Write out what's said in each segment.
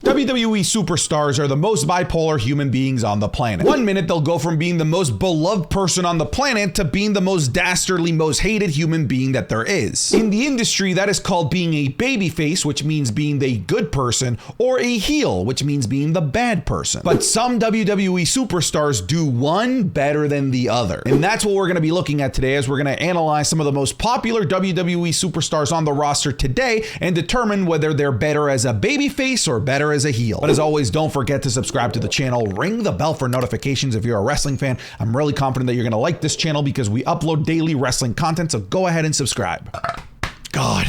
WWE superstars are the most bipolar human beings on the planet. One minute they'll go from being the most beloved person on the planet to being the most dastardly, most hated human being that there is. In the industry, that is called being a babyface, which means being the good person, or a heel, which means being the bad person. But some WWE superstars do one better than the other. And that's what we're going to be looking at today, as we're going to analyze some of the most popular WWE superstars on the roster today and determine whether they're better as a babyface or better as a heel. But as always, don't forget to subscribe to the channel, ring the bell for notifications if you're a wrestling fan. I'm really confident that you're going to like this channel because we upload daily wrestling content, so go ahead and subscribe. God.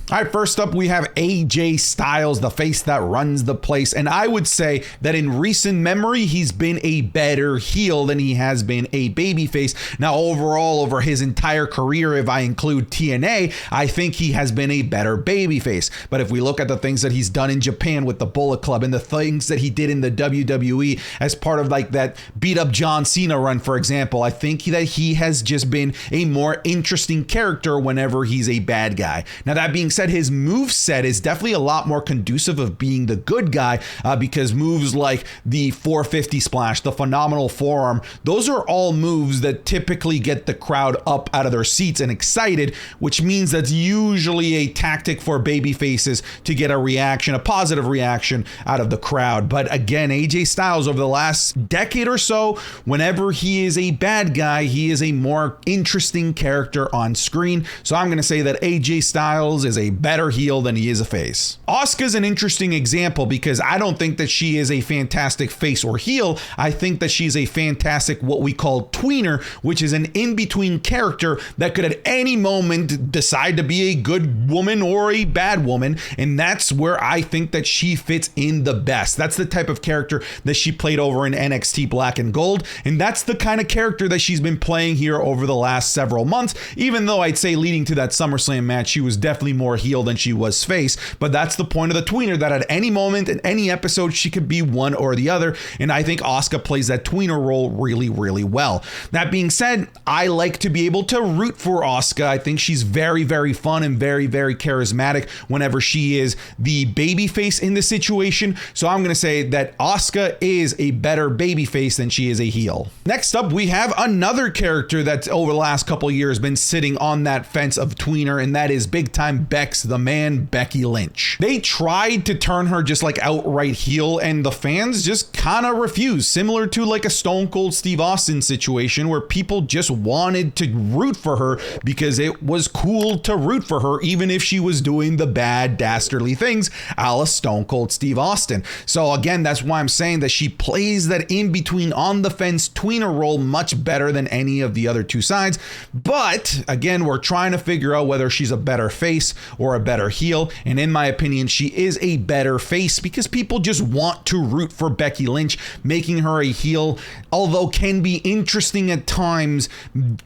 All right, first up, we have AJ Styles, the face that runs the place. And I would say that in recent memory, he's been a better heel than he has been a babyface. Now, overall, over his entire career, if I include TNA, I think he has been a better babyface. But if we look at the things that he's done in Japan with the Bullet Club and the things that he did in the WWE as part of like that beat up John Cena run, for example, I think that he has just been a more interesting character whenever he's a bad guy. Now, that being said, his move set is definitely a lot more conducive of being the good guy because moves like the 450 splash, the phenomenal forearm, those are all moves that typically get the crowd up out of their seats and excited, which means that's usually a tactic for baby faces to get a reaction, a positive reaction out of the crowd. But again, AJ Styles over the last decade or so, whenever he is a bad guy, he is a more interesting character on screen. So I'm going to say that AJ Styles is a better heel than he is a face. Asuka's an interesting example because I don't think that she is a fantastic face or heel. I think that she's a fantastic what we call tweener, which is an in-between character that could at any moment decide to be a good woman or a bad woman. And that's where I think that she fits in the best. That's the type of character that she played over in NXT Black and Gold. And that's the kind of character that she's been playing here over the last several months, even though I'd say leading to that SummerSlam match, she was definitely more heel than she was face. But that's the point of the tweener, that at any moment in any episode she could be one or the other, and I think Asuka plays that tweener role really, really well. That being said, I like to be able to root for Asuka. I think she's very, very fun and very, very charismatic whenever she is the baby face in the situation. So I'm going to say that Asuka is a better baby face than she is a heel. Next up, we have another character that's over the last couple of years been sitting on that fence of tweener, and that is big time Bex, the man, Becky Lynch. They tried to turn her just like outright heel, and the fans just kind of refused, similar to like a Stone Cold Steve Austin situation where people just wanted to root for her because it was cool to root for her, even if she was doing the bad, dastardly things a la Stone Cold Steve Austin. So again, that's why I'm saying that she plays that in between on the fence tweener role much better than any of the other two sides. But again, we're trying to figure out whether she's a better face or a better heel, and in my opinion, she is a better face because people just want to root for Becky Lynch. Making her a heel, although can be interesting at times,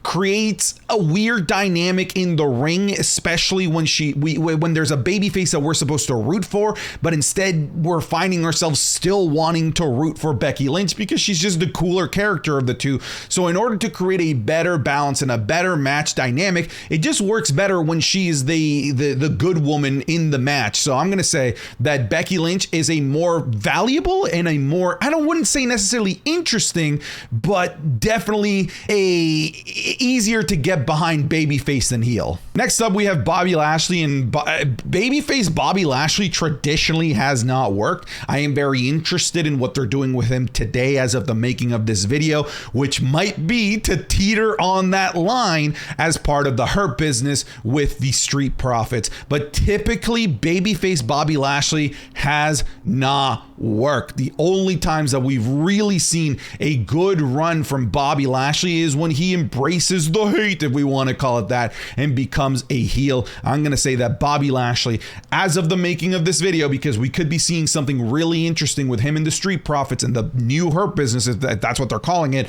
creates a weird dynamic in the ring, especially when when there's a babyface that we're supposed to root for, but instead we're finding ourselves still wanting to root for Becky Lynch because she's just the cooler character of the two. So in order to create a better balance and a better match dynamic, it just works better when she's the good woman in the match. So I'm going to say that Becky Lynch is a more valuable and a more, wouldn't say necessarily interesting, but definitely easier to get behind babyface than heel. Next up, we have Bobby Lashley, and babyface Bobby Lashley traditionally has not worked. I am very interested in what they're doing with him today as of the making of this video, which might be to teeter on that line as part of the Hurt Business with the Street Profits. But typically, babyface Bobby Lashley has not worked. The only times that we've really seen a good run from Bobby Lashley is when he embraces the hate, if we want to call it that, and becomes a heel. I'm going to say that Bobby Lashley, as of the making of this video, because we could be seeing something really interesting with him in the Street Profits and the new Hurt Business, if that's what they're calling it,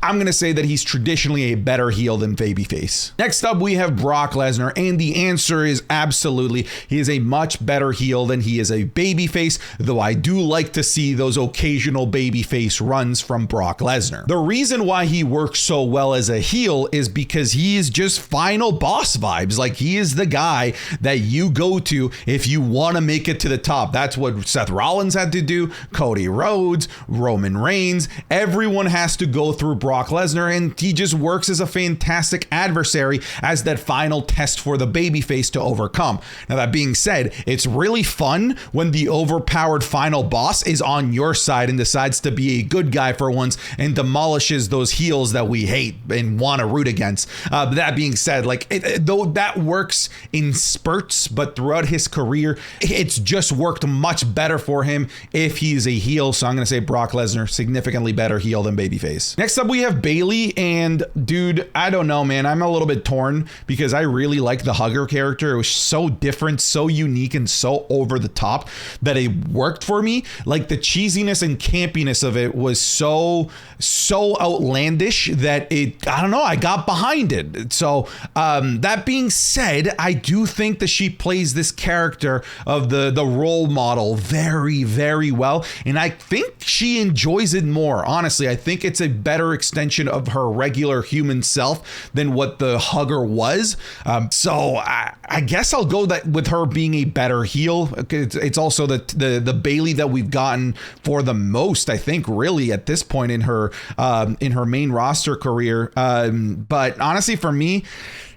I'm going to say that he's traditionally a better heel than babyface. Next up, we have Brock Lesnar, and the answer is absolutely, he is a much better heel than he is a babyface, though I do like to see those occasional babyface runs from Brock Lesnar. The reason why he works so well as a heel is because he is just final boss vibes. vibes. Like, he is the guy that you go to if you want to make it to the top. That's what Seth Rollins had to do, Cody Rhodes, Roman Reigns. Everyone has to go through Brock Lesnar, and he just works as a fantastic adversary as that final test for the babyface to overcome. Now, that being said, it's really fun when the overpowered final boss is on your side and decides to be a good guy for once and demolishes those heels that we hate and want to root against. That being said, like, though that works in spurts, but throughout his career, it's just worked much better for him if he's a heel. So I'm going to say Brock Lesnar, significantly better heel than babyface. Next up, we have Bayley, and dude, I don't know, man. I'm a little bit torn because I really like the hugger character. It was so different, so unique, and so over the top that it worked for me. Like, the cheesiness and campiness of it was so outlandish that I don't know, I got behind it. So that being said, I do think that she plays this character of the role model very, very well, and I think she enjoys it more. Honestly, I think it's a better extension of her regular human self than what the hugger was. So I guess I'll go that with her being a better heel. It's also the Bayley that we've gotten for the most, I think, really at this point in her main roster career. But honestly, for me,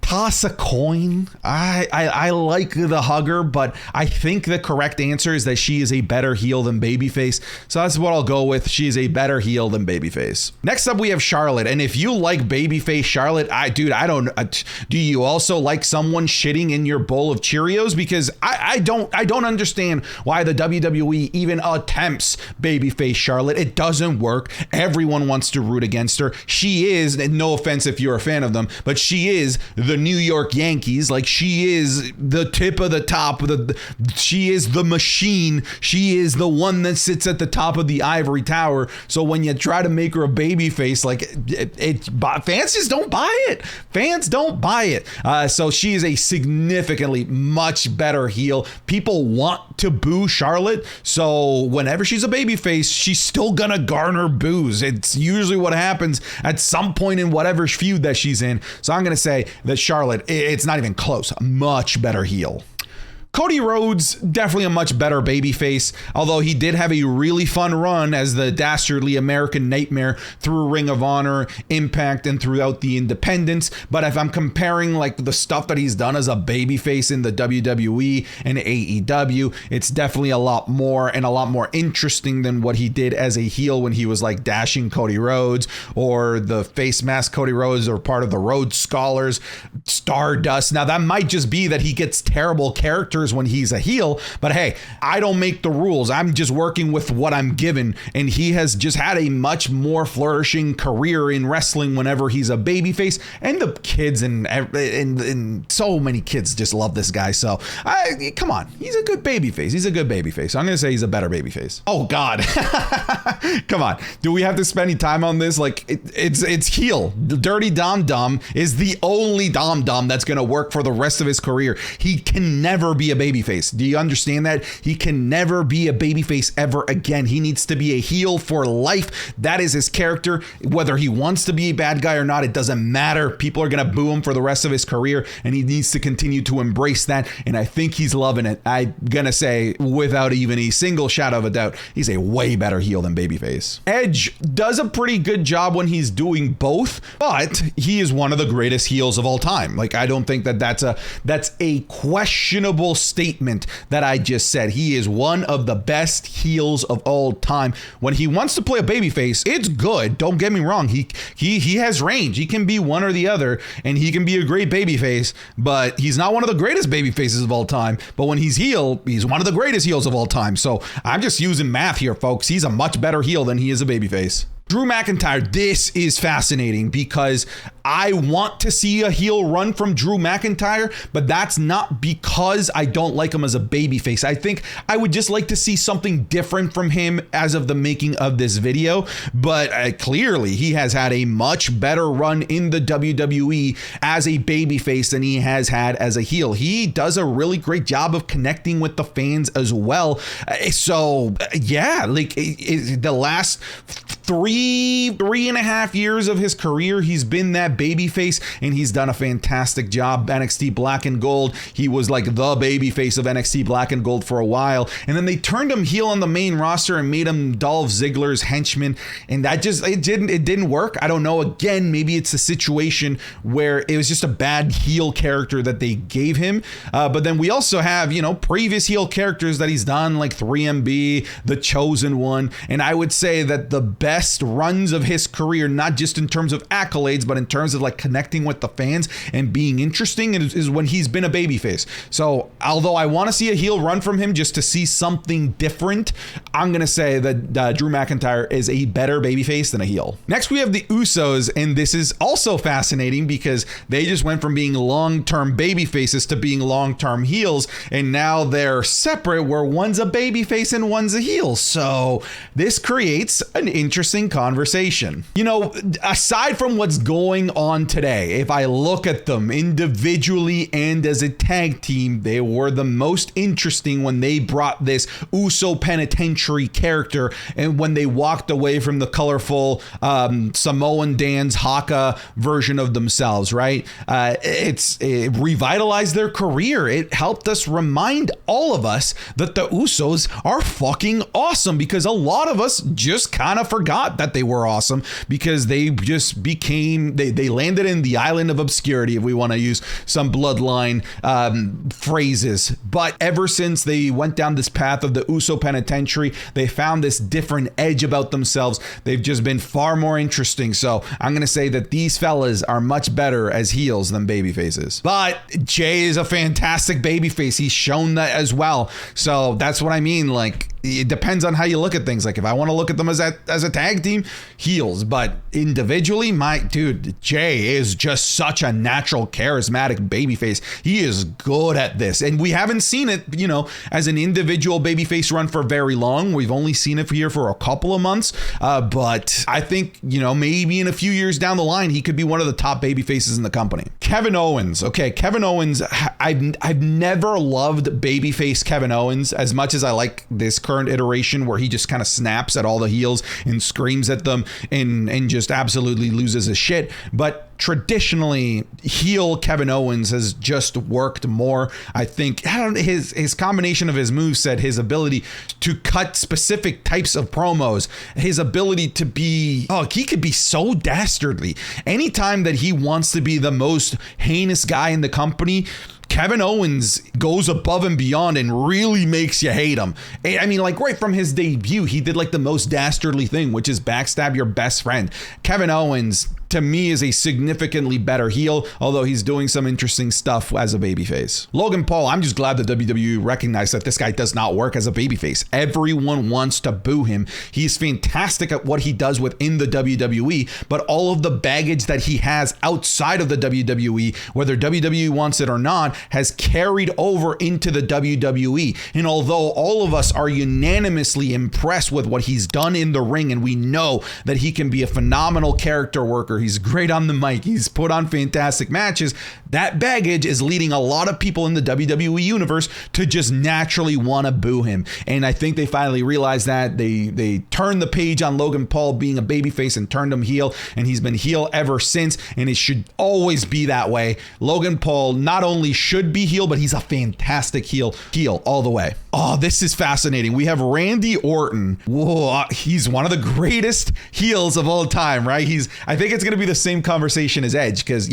toss a coin. I like the hugger, but I think the correct answer is that she is a better heel than babyface. So that's what I'll go with. She is a better heel than babyface. Next up, we have Charlotte. And if you like babyface Charlotte, do you also like someone shitting in your bowl of Cheerios? Because I don't understand why the WWE even attempts babyface Charlotte. It doesn't work. Everyone wants to root against her. She is, and no offense if you're a fan of them, but she is the New York Yankees. Like, she is the tip of the top. She is the machine. She is the one that sits at the top of the ivory tower. So when you try to make her a baby face, like, fans just don't buy it. Fans don't buy it. So she is a significantly much better heel. People want to boo Charlotte. So whenever she's a baby face, she's still gonna garner boos. It's usually what happens at some point in whatever feud that she's in. So I'm gonna say that Charlotte, it's not even close, a much better heel. Cody Rhodes, definitely a much better babyface, although he did have a really fun run as the dastardly American Nightmare through Ring of Honor, Impact, and throughout the Independents. But if I'm comparing like the stuff that he's done as a babyface in the WWE and AEW, it's definitely a lot more interesting than what he did as a heel when he was like dashing Cody Rhodes or the face mask Cody Rhodes or part of the Rhodes Scholars, Stardust. Now that might just be that he gets terrible characters when he's a heel, but hey, I don't make the rules. I'm just working with what I'm given, and he has just had a much more flourishing career in wrestling whenever he's a babyface, and the kids and so many kids just love this guy. So come on, he's a good babyface. He's a good babyface. I'm gonna say he's a better babyface. Oh God, come on. Do we have to spend any time on this? Like, it's heel. The Dirty Dom Dom is the only Dom Dom that's gonna work for the rest of his career. He can never be a babyface. Do you understand that? He can never be a babyface ever again. He needs to be a heel for life. That is his character. Whether he wants to be a bad guy or not, it doesn't matter. People are going to boo him for the rest of his career, and he needs to continue to embrace that, and I think he's loving it. I'm going to say, without even a single shadow of a doubt, he's a way better heel than babyface. Edge does a pretty good job when he's doing both, but he is one of the greatest heels of all time. Like, I don't think that that's a questionable statement that I just said. He is one of the best heels of all time. When he wants to play a babyface, it's good. Don't get me wrong. He has range. He can be one or the other, and he can be a great babyface, but he's not one of the greatest babyfaces of all time. But when he's heel, he's one of the greatest heels of all time. So I'm just using math here, folks. He's a much better heel than he is a babyface. Drew McIntyre, this is fascinating because I want to see a heel run from Drew McIntyre, but that's not because I don't like him as a babyface. I think I would just like to see something different from him as of the making of this video, but clearly he has had a much better run in the WWE as a babyface than he has had as a heel. He does a really great job of connecting with the fans as well. So yeah, like the last three and a half years of his career, he's been that babyface, and he's done a fantastic job. NXT Black and Gold, he was like the babyface of NXT Black and Gold for a while, and then they turned him heel on the main roster and made him Dolph Ziggler's henchman, and that just it didn't work. I don't know. Again, maybe it's a situation where it was just a bad heel character that they gave him. But then we also have, previous heel characters that he's done, like 3MB, The Chosen One, and I would say that the best runs of his career, not just in terms of accolades, but in terms of like connecting with the fans and being interesting, is when he's been a babyface. So although I want to see a heel run from him just to see something different, I'm going to say that Drew McIntyre is a better babyface than a heel. Next, we have the Usos, and this is also fascinating because they just went from being long-term babyfaces to being long-term heels, and now they're separate where one's a babyface and one's a heel. So this creates an interesting conversation. Aside from what's going on today, if I look at them individually and as a tag team, they were the most interesting when they brought this Uso penitentiary character and when they walked away from the colorful Samoan dance haka version of themselves, right? It revitalized their career. It helped us remind all of us that the Usos are fucking awesome, because a lot of us just kind of forgot that they were awesome because they just became, they landed in the island of obscurity, if we want to use some bloodline phrases. But ever since they went down this path of the Uso penitentiary, they found this different edge about themselves. They've just been far more interesting. So I'm going to say that these fellas are much better as heels than baby faces. But Jay is a fantastic babyface. He's shown that as well. So that's what I mean. Like, it depends on how you look at things. Like, if I want to look at them as a tag team, heels. But individually, Jay is just such a natural, charismatic babyface. He is good at this. And we haven't seen it, as an individual babyface run for very long. We've only seen it here for a couple of months. But I think, maybe in a few years down the line, he could be one of the top babyfaces in the company. Kevin Owens. Okay, Kevin Owens, I've never loved babyface Kevin Owens as much as I like this current iteration where he just kind of snaps at all the heels and screams at them and just absolutely loses his shit. But traditionally, heel Kevin Owens has just worked more. I think his combination of his moveset, his ability to cut specific types of promos, his ability to be, he could be so dastardly. Anytime that he wants to be the most heinous guy in the company, Kevin Owens goes above and beyond and really makes you hate him. I mean, like, right from his debut, he did like the most dastardly thing, which is backstab your best friend. Kevin Owens, to me, is a significantly better heel, although he's doing some interesting stuff as a babyface. Logan Paul, I'm just glad that WWE recognized that this guy does not work as a babyface. Everyone wants to boo him. He's fantastic at what he does within the WWE, but all of the baggage that he has outside of the WWE, whether WWE wants it or not, has carried over into the WWE. And although all of us are unanimously impressed with what he's done in the ring, and we know that he can be a phenomenal character worker, he's great on the mic, he's put on fantastic matches, that baggage is leading a lot of people in the WWE universe to just naturally want to boo him. And I think they finally realized that. They turned the page on Logan Paul being a babyface and turned him heel, and he's been heel ever since, and it should always be that way. Logan Paul not only should be heel, but he's a fantastic heel all the way. Oh, this is fascinating. We have Randy Orton. Whoa, he's one of the greatest heels of all time, right? I think it's going to be the same conversation as Edge, because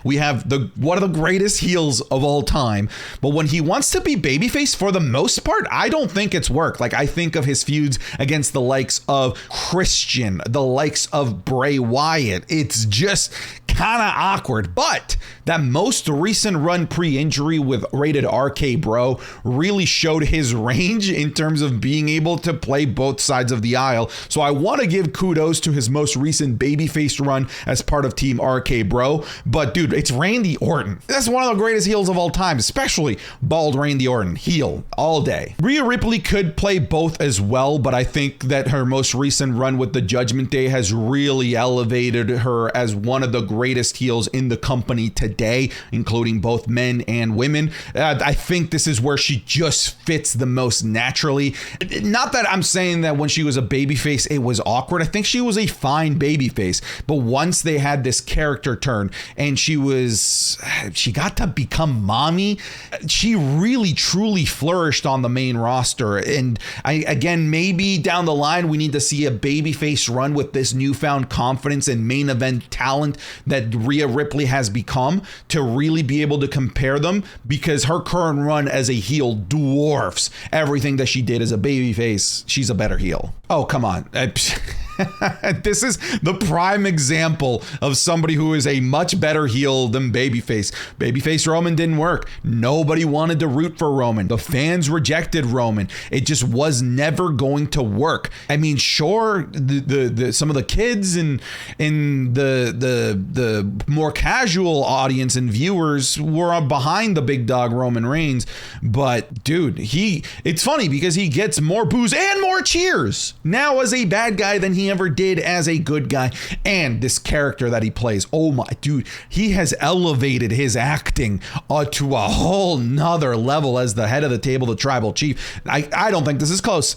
we have one of the greatest heels of all time. But when he wants to be babyface, for the most part, I don't think it's worked. Like, I think of his feuds against the likes of Christian, the likes of Bray Wyatt. It's just kind of awkward. But that most recent run pre-injury with Rated RK Bro really showed his range in terms of being able to play both sides of the aisle. So I want to give kudos to his most recent babyface run as part of Team RK Bro. But dude, it's Randy Orton. That's one of the greatest heels of all time, especially bald Randy Orton, heel all day. Rhea Ripley could play both as well, but I think that her most recent run with the Judgment Day has really elevated her as one of the greatest greatest heels in the company today, including both men and women. I think this is where she just fits the most naturally. Not that I'm saying that when she was a babyface, it was awkward. I think she was a fine babyface, but once they had this character turn and she got to become mommy, she really truly flourished on the main roster. And again, maybe down the line, we need to see a babyface run with this newfound confidence and main event talent that Rhea Ripley has become to really be able to compare them, because her current run as a heel dwarfs everything that she did as a babyface. She's a better heel. Oh, come on. This is the prime example of somebody who is a much better heel than babyface. Babyface Roman didn't work. Nobody wanted to root for Roman. The fans rejected Roman. It just was never going to work. I mean, sure, the some of the kids and the more casual audience and viewers were behind the big dog Roman Reigns, but dude, it's funny because he gets more boos and more cheers now as a bad guy than he ever did as a good guy. And this character that he plays, oh my dude, he has elevated his acting to a whole nother level as the head of the table, the tribal chief. I don't think this is close.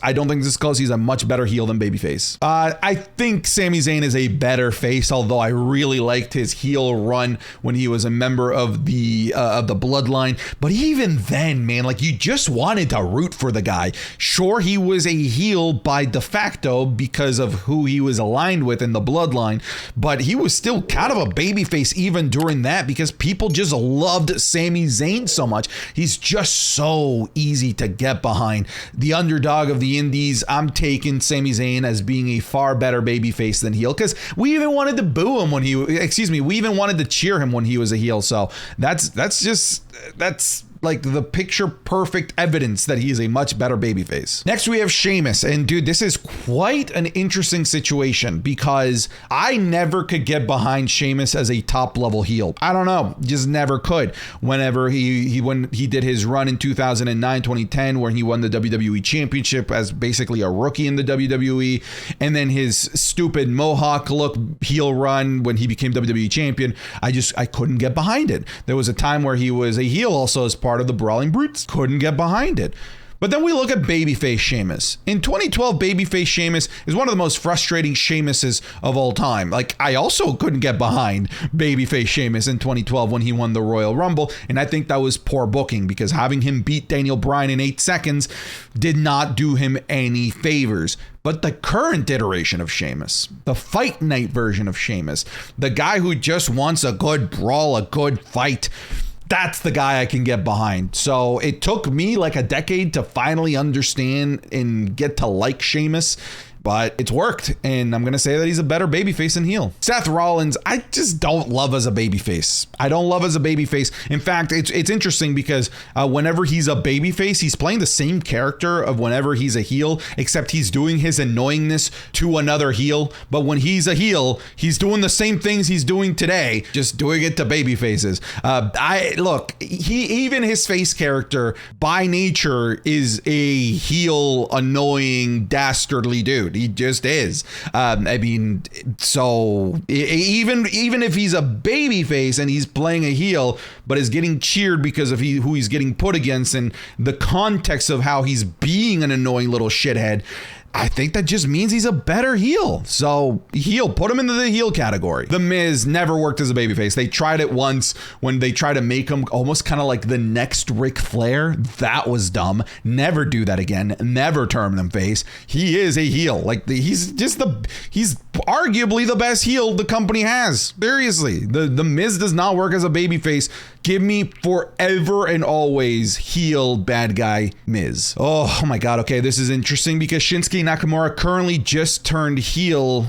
He's a much better heel than babyface. I think Sami Zayn is a better face, although I really liked his heel run when he was a member of the bloodline. But even then, man, like, you just wanted to root for the guy. Sure, he was a heel by de facto because of who he was aligned with in the bloodline, but he was still kind of a babyface even during that because people just loved Sami Zayn so much. He's just so easy to get behind. The underdog of the indies, I'm taking Sami Zayn as being a far better babyface than heel, because we even wanted to boo him we even wanted to cheer him when he was a heel. So that's like the picture perfect evidence that he is a much better babyface. Next, we have Sheamus. And dude, this is quite an interesting situation because I never could get behind Sheamus as a top level heel. I don't know, just never could. Whenever when he did his run in 2009, 2010, where he won the WWE Championship as basically a rookie in the WWE, and then his stupid Mohawk look heel run when he became WWE Champion, I couldn't get behind it. There was a time where he was a heel also as part of the Brawling Brutes. Couldn't get behind it. But then we look at babyface Sheamus. In 2012, babyface Sheamus is one of the most frustrating Sheamuses of all time. Like, I also couldn't get behind babyface Sheamus in 2012 when he won the Royal Rumble, and I think that was poor booking because having him beat Daniel Bryan in 8 seconds did not do him any favors. But the current iteration of Sheamus, the Fight Night version of Sheamus, the guy who just wants a good brawl, a good fight, that's the guy I can get behind. So it took me like a decade to finally understand and get to like Sheamus, but it's worked, and I'm going to say that he's a better babyface than heel. Seth Rollins, I just don't love as a babyface. I don't love as a babyface. In fact, it's interesting because whenever he's a babyface, he's playing the same character of whenever he's a heel, except he's doing his annoyingness to another heel. But when he's a heel, he's doing the same things he's doing today, just doing it to babyfaces. Even his face character by nature is a heel, annoying, dastardly dude. He just is. Even if he's a baby face and he's playing a heel, but is getting cheered because of who he's getting put against and the context of how he's being an annoying little shithead, I think that just means he's a better heel. So put him into the heel category. The Miz never worked as a babyface. They tried it once when they tried to make him almost kind of like the next Ric Flair. That was dumb. Never do that again. Never turn him face. He is a heel. Like he's arguably the best heel the company has. Seriously, the Miz does not work as a babyface. Give me forever and always heel bad guy Miz. Oh my God. Okay, this is interesting because Shinsuke Nakamura currently just turned heel.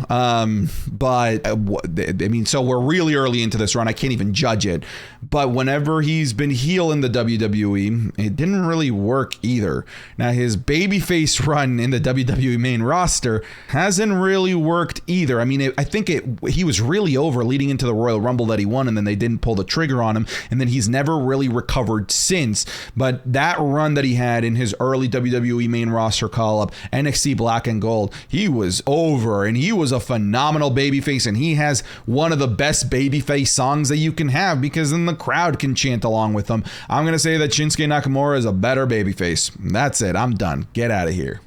So we're really early into this run. I can't even judge it. But whenever he's been heel in the WWE, it didn't really work either. Now his babyface run in the WWE main roster hasn't really worked either. either. I mean, I think he was really over leading into the Royal Rumble that he won, and then they didn't pull the trigger on him, and then he's never really recovered since. But that run that he had in his early WWE main roster call-up, NXT Black and Gold, he was over, and he was a phenomenal babyface, and he has one of the best babyface songs that you can have, because then the crowd can chant along with them. I'm going to say that Shinsuke Nakamura is a better babyface. That's it. I'm done. Get out of here.